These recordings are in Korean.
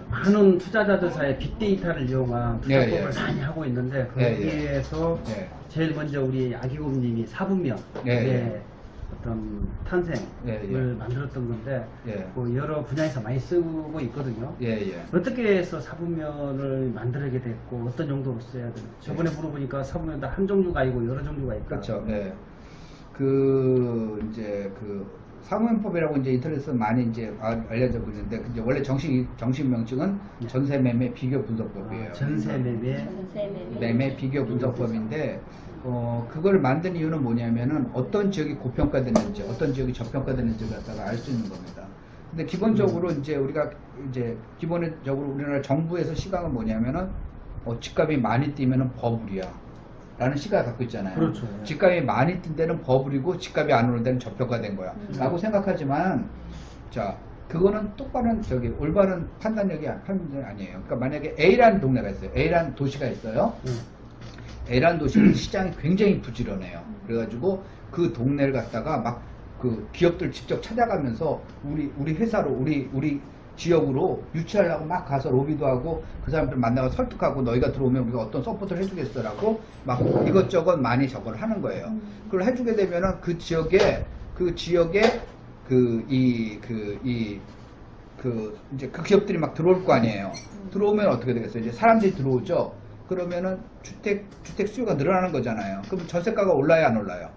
많은 투자자들 사이에 빅데이터를 이용한 예, 투자법을 예. 많이 하고 있는데 예, 거기에서 예. 제일 먼저 우리 아기곰님이 사분면의 예. 어떤 탄생을 예, 예. 만들었던 건데 예. 그 여러 분야에서 많이 쓰고 있거든요. 예, 예. 어떻게 해서 사분면을 만들게 됐고 어떤 용도로 써야 되나? 저번에 물어보니까 사분면도 한 종류가 아니고 여러 종류가 있다. 그렇죠. 예. 이제 사무용법이라고 이제 인터넷에서 많이 이제 알려지고 있는데 이제 원래 정식 명칭은 전세매매 비교 분석법이에요. 매매 비교 분석법인데 그걸 만든 이유는 뭐냐면은 어떤 지역이 고평가되는지 어떤 지역이 저평가되는지를 갖다가 알 수 있는 겁니다. 근데 기본적으로 이제 우리가 기본적으로 우리나라 정부에서 시각은 뭐냐면은 집값이 많이 뛰면은 버블이야 라는 시각을 갖고 있잖아요. 그렇죠. 집값이 많이 뛴 데는 버블이고 집값이 안 오는 데는 저평가된 거야 라고 생각하지만, 자, 그거는 똑바른 올바른 판단력이 아니에요. 그러니까 만약에 A라는 동네가 있어요. A라는 도시가 있어요. A라는 도시는 시장이 굉장히 부지런해요. 그래가지고 그 동네를 갖다가 막 그 기업들 직접 찾아가면서 우리 회사로 우리 지역으로 유치하려고 막 가서 로비도 하고 그 사람들 만나서 설득하고 너희가 들어오면 우리가 어떤 서포트를 해주겠어라고 막 이것저것 많이 저걸 하는 거예요. 그걸 해주게 되면은 그 지역에 이제 그 기업들이 막 들어올 거 아니에요. 들어오면 어떻게 되겠어요? 이제 사람들이 들어오죠. 그러면은 주택 수요가 늘어나는 거잖아요. 그럼 전세가가 올라야 안 올라요?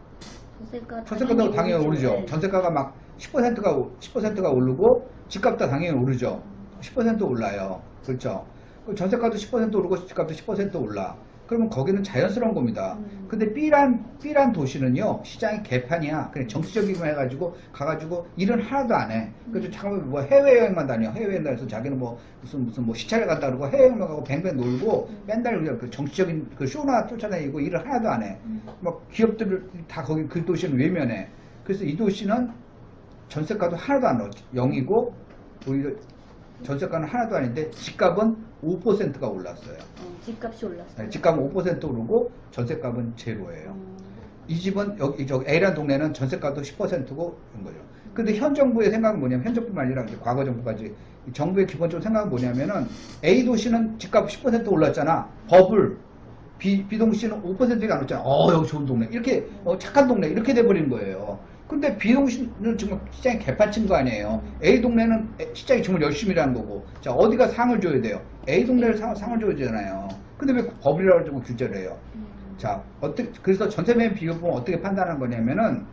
전세가도 당연히 오르죠. 전세가가 막 10%가 오르고 집값도 당연히 오르죠. 10% 올라요. 그렇죠. 전세가도 10% 오르고 집값도 10% 올라. 그러면 거기는 자연스러운 겁니다. 근데 B란 도시는요, 시장이 개판이야. 그냥 정치적이기만 해가지고 가가지고 일은 하나도 안 해. 그래서 잠깐 뭐 해외여행만 다녀. 해외여행 다녀서 자기는 뭐 무슨 뭐 시차를 간다 그러고 해외여행만 가고 뱅뱅 놀고 맨날 그냥 그 정치적인 그 쇼나 쫓아다니고 일을 하나도 안 해. 막 기업들을 다 거기 그 도시는 외면해. 그래서 이 도시는 전세가도 하나도 안 오르죠. 0이고 오히려 전세가는 하나도 아닌데 집값은 5%가 올랐어요. 집값이 올랐어요. 네, 집값은 5% 오르고 전세값은 제로예요. 이 집은 저 A라는 동네는 전세가도 10%고 이런 거죠. 근데 현 정부의 생각은 뭐냐면, 현 정부만 아니라 이제 과거 정부까지 정부의 기본적인 생각은 뭐냐면은 A 도시는 집값 10% 올랐잖아. 버블. B 동시는 5%가 안 올랐잖아. 여기 좋은 동네. 이렇게 착한 동네 이렇게 돼버린 거예요. 근데 B 동시는 정말 시장이 개판친 거 아니에요. A 동네는 시장이 정말 열심히 일하는 거고. 자, 어디가 상을 줘야 돼요? A 동네를 상을 줘야 되잖아요. 근데 왜 버블이라고 좀 규제를 해요? 자, 그래서 전세매매 비교법은 어떻게 판단하는 거냐면은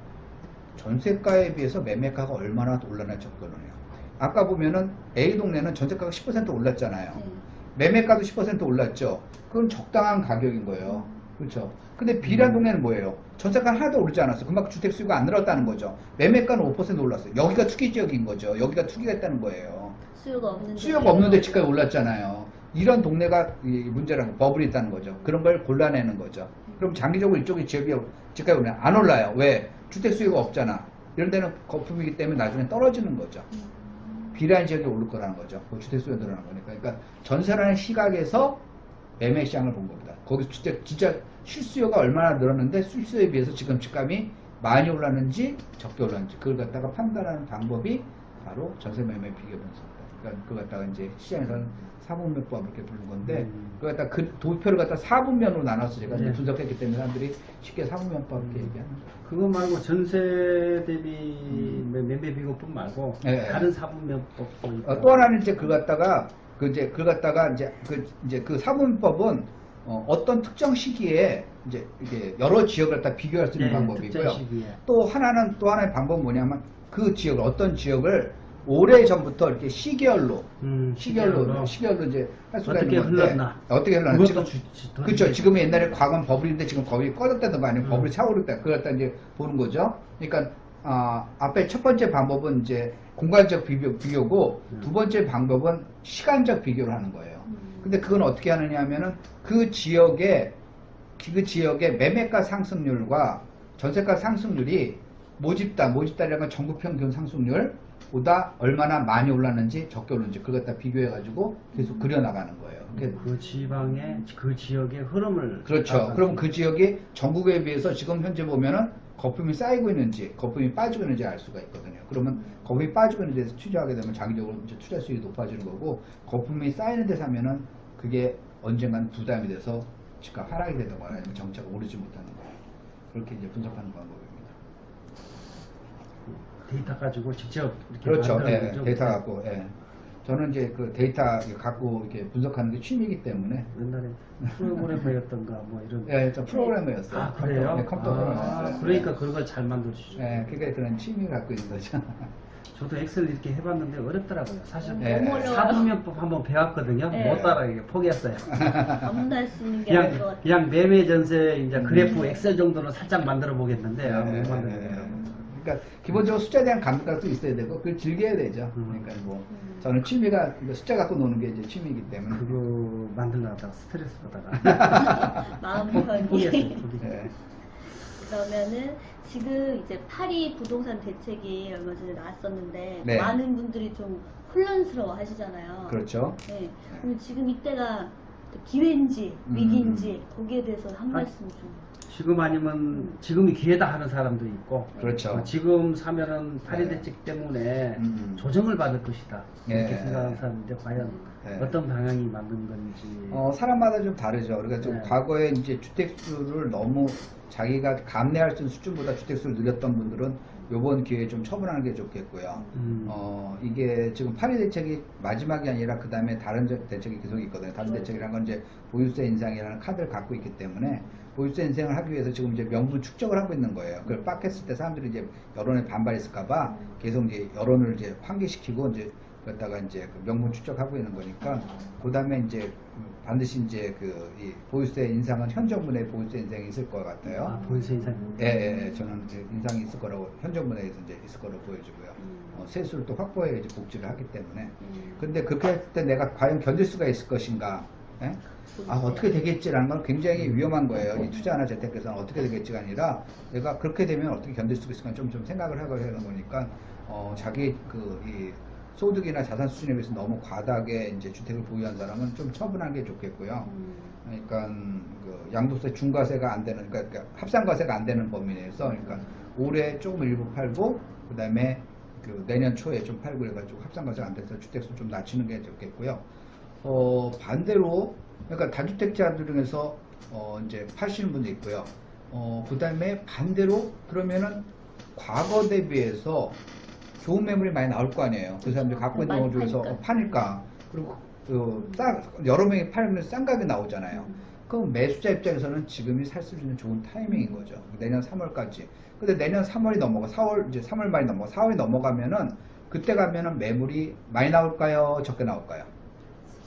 전세가에 비해서 매매가가 얼마나 올라나 접근을 해요. 아까 보면은 A 동네는 전세가가 10% 올랐잖아요. 매매가도 10% 올랐죠. 그건 적당한 가격인 거예요. 그렇죠. 근데 B라는 동네는 뭐예요? 전세가는 하나도 오르지 않았어요. 그만큼 주택 수요가 안 늘었다는 거죠. 매매가는 5% 올랐어요. 여기가 투기 지역인 거죠. 여기가 투기가 있다는 거예요. 수요가 없는데 집값이 올랐잖아요. 이런 동네가 문제라는 거, 버블이 있다는 거죠. 그런 걸 골라내는 거죠. 그럼 장기적으로 이쪽이 집값이 오르면 안 올라요. 왜? 주택 수요가 없잖아. 이런 데는 거품이기 때문에 나중에 떨어지는 거죠. B라는 지역이 오를 거라는 거죠. 그 주택 수요 늘어나는 거니까. 그러니까 전세라는 시각에서 매매 시장을 본 겁니다. 거기서 진짜 실수요가 얼마나 늘었는데 실수요에 비해서 지금 집값이 많이 올랐는지 적게 올랐는지 그걸 갖다가 판단하는 방법이 바로 전세매매 비교 분석입니다. 그러니까 그걸 갖다가 이제 시장에서는 사분면법 이렇게 부르는 건데 그걸 갖다가 그 도표를 갖다 사분면으로 나눠서 제가 이제 분석했기 때문에 사람들이 쉽게 사분면법 이렇게 얘기하는 거예요. 그거 말고 전세 대비 매매 비교법 말고 다른 사분면법도 있고. 또 하나는 이제 그걸 갖다가 그 사분법은 어떤 특정 시기에 이제 이게 여러 지역을 다 비교할 수 있는 방법이고요. 또 하나의 방법은 뭐냐면 그 지역을 어떤 지역을 오래 전부터 이렇게 시계열로 이제 할 수가 어떻게 있는 건데 흘렀나? 어떻게 흘렀나 지금 그렇죠. 지금 옛날에 과거는 버블인데 지금 거의 꺼졌다든가 아니면 버블이 차오르다 그걸 갖다 이제 보는 거죠. 그러니까 앞에 첫 번째 방법은 이제 공간적 비교고 두 번째 방법은 시간적 비교를 하는 거예요. 근데 그건 어떻게 하느냐 하면은 그 지역의 매매가 상승률과 전세가 상승률이 모집단이라는 건 전국 평균 상승률보다 얼마나 많이 올랐는지 적게 올랐는지 그걸 갖다 비교해가지고 계속 그려나가는 거예요. 그 지방의 그 지역의 흐름을 그렇죠. 그럼 그 지역이 전국에 비해서 지금 현재 보면은 거품이 쌓이고 있는지 거품이 빠지고 있는지 알 수가 있거든요. 그러면 거품이 빠지고 있는 데서 투자하게 되면 장기적으로 이제 투자 수익이 높아지는 거고, 거품이 쌓이는 데 사면은 그게 언젠간 부담이 돼서 주가 하락이 되거나 아니면 정차가 오르지 못하는 거예요. 그렇게 이제 분석하는 방법입니다. 데이터 가지고 직접 이렇게 그렇죠. 만드는 예, 거죠? 데이터 갖고. 예. 저는 이제 그 데이터 갖고 이렇게 분석하는 게 취미이기 때문에. 옛날에 프로그래머였던가 뭐 이런. 예, 저 프로그래머였어요. 아, 그래요? 네, 컴퓨터 프로그래머였어요. 그러니까 그런 걸 잘 만들어주죠. 예, 그게 그런 취미를 갖고 있는 거죠. 저도 엑셀 이렇게 해봤는데 어렵더라고요. 사실 네. 너무 어려워요. 사분면법 한번 배웠거든요. 네. 못 따라가게 포기했어요. 아무나 할 수 있는 게 아닌 것 그냥 같아요. 그냥 매매 전세 이제 그래프 엑셀 정도는 살짝 만들어 보겠는데 못 예, 만들어요. 그러니까 기본적으로 숫자에 대한 감각도 있어야 되고 그걸 즐겨야 되죠. 그러니까 뭐 저는 취미가 숫자 갖고 노는 게 이제 취미이기 때문에. 그거 만들려다가 스트레스 받다가 마음 포기했어요. 편히. 포기. 예. 그러면은 지금 이제 파리 부동산 대책이 얼마 전에 나왔었는데 네. 많은 분들이 좀 혼란스러워 하시잖아요. 그렇죠. 네. 그럼 지금 이때가 기회인지 위기인지 거기에 대해서 한 말씀 좀. 지금 아니면 지금이 기회다 하는 사람도 있고 그렇죠. 지금 사면은 파리 네. 대책 때문에 조정을 조정을 받을 것이다 예. 이렇게 생각하는 사람인데 과연 예. 어떤 방향이 맞는 건지 사람마다 좀 다르죠. 그러니까 좀 네. 과거에 이제 주택수를 너무 자기가 감내할 수 있는 수준보다 주택수를 늘렸던 분들은 요번 기회에 좀 처분하는 게 좋겠고요. 이게 지금 파리 대책이 마지막이 아니라 그 다음에 다른 대책이 계속 있거든요. 다른 대책이란 건 이제 보유세 인상이라는 카드를 갖고 있기 때문에 보유세 인상을 하기 위해서 지금 이제 명분 축적을 하고 있는 거예요. 그걸 빡 했을 때 사람들이 이제 여론에 반발했을까봐 계속 이제 여론을 이제 환기시키고 이제 그랬다가 이제 그 명분 축적하고 있는 거니까 그 다음에 이제 반드시 이제 이 보유세 인상은 현 정부 내 보유세 인상이 있을 것 같아요. 아, 보유세 인상 예, 저는 이제 인상이 있을 거라고 현 정부 내에서 이제 있을 거라고 보여지고요. 세수를 또 확보해야지 복지를 하기 때문에. 근데 그렇게 할 때 내가 과연 견딜 수가 있을 것인가? 예? 어떻게 되겠지라는 건 굉장히 위험한 거예요. 이 투자나 재테크에서는 어떻게 되겠지가 아니라 내가 그렇게 되면 어떻게 견딜 수 있을까 좀 생각을 하고 하는 거니까 자기 이 소득이나 자산 수준에 비해서 너무 과다하게 이제 주택을 보유한 사람은 좀 처분하는 게 좋겠고요. 그러니까 그 양도세 중과세가 안 되는, 그러니까 합산과세가 안 되는 범위 내에서, 그러니까 올해 조금 일부 팔고 그 다음에 그 내년 초에 좀 팔고 해가지고 합산과세가 안 돼서 주택수 좀 낮추는 게 좋겠고요. 반대로 그러니까 다주택자들 중에서 이제 파시는 분도 있고요. 그 다음에 반대로 그러면은 과거 대비해서 좋은 매물이 많이 나올 거 아니에요. 그 사람들이 갖고 있는 거 중에서 파니까. 그리고 여러 명이 팔면 싼 가격이 나오잖아요. 그럼 매수자 입장에서는 지금이 살 수 있는 좋은 타이밍인 거죠. 내년 3월까지. 근데 내년 3월이 넘어가, 4월, 이제 3월 말이 넘어가, 4월이 넘어가면은, 그때 가면은 매물이 많이 나올까요? 적게 나올까요?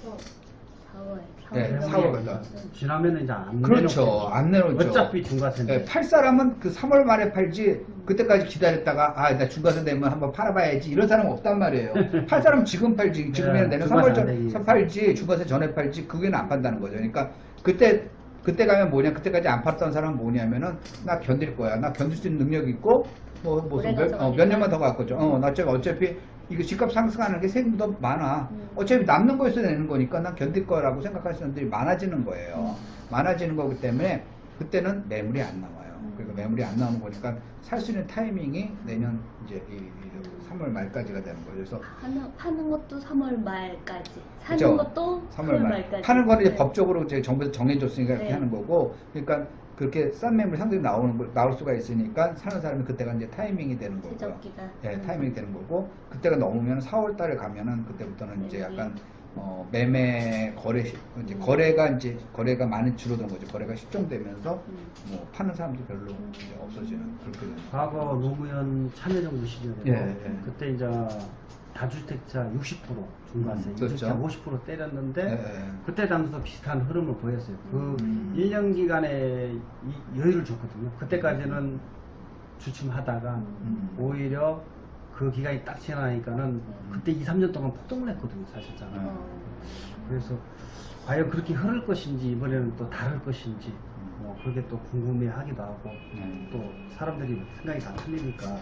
4월. 네, 4월 가다. 지나면은 이제 안 그렇죠. 내놓고. 안 내놓죠. 어차피 중과세인데. 네, 팔 사람은 그 3월 말에 팔지, 그때까지 기다렸다가, 나 중과세 되면 한번 팔아봐야지. 이런 사람 없단 말이에요. 팔 사람은 지금 팔지. 지금이면 내년 중과세 3월 안 되기 전 팔지, 중과세 전에 팔지, 그게는 안 판다는 거죠. 그러니까, 그때 가면 뭐냐, 그때까지 안 팔았던 사람은 뭐냐면은, 나 견딜 거야. 나 견딜 수 있는 능력이 있고, 몇 년만 더 갈 거죠. 나 어차피, 이거 집값 상승하는 게 세금도 더 많아. 어차피 남는 거에서 내는 거니까 난 견딜 거라고 생각하시는 분들이 많아지는 거예요. 많아지는 거기 때문에 그때는 매물이 안 나와요. 그러니까 매물이 안 나오는 거니까 살 수 있는 타이밍이 내년 이제 3월 말까지가 되는 거예요. 그래서 파는 것도 3월 말까지, 사는 그죠? 것도 3월 말까지. 파는 거는 이제 네. 법적으로 이제 정부에서 정해줬으니까 네. 이렇게 하는 거고, 그러니까 그렇게 싼 매물이 상당히 나올 수가 있으니까 사는 사람이 그때가 이제 타이밍이 되는 거고요. 최적기가. 예, 타이밍이 되는 거고, 그때가 넘으면 4월 달에 가면은 그때부터는 이제 약간 매매 거래가 많이 줄어드는 거죠. 거래가 식중되면서 뭐 파는 사람도 별로 이제 없어지는 그렇게 되는 거죠. 과거 노무현 참여정부 시절에 예. 그때 이제 다주택자 60% 중과세, 그렇죠. 이주택자 50% 때렸는데 예. 그때 당시도 비슷한 흐름을 보였어요. 그 1년 기간에 여유를 줬거든요. 그때까지는 주춤하다가 오히려 그 기간이 딱 지나니까는 그때 2, 3년 동안 폭등을 했거든요, 사실상. 그래서 과연 그렇게 흐를 것인지 이번에는 또 다를 것인지 그게 또 궁금해하기도 하고 또 사람들이 생각이 다 틀리니까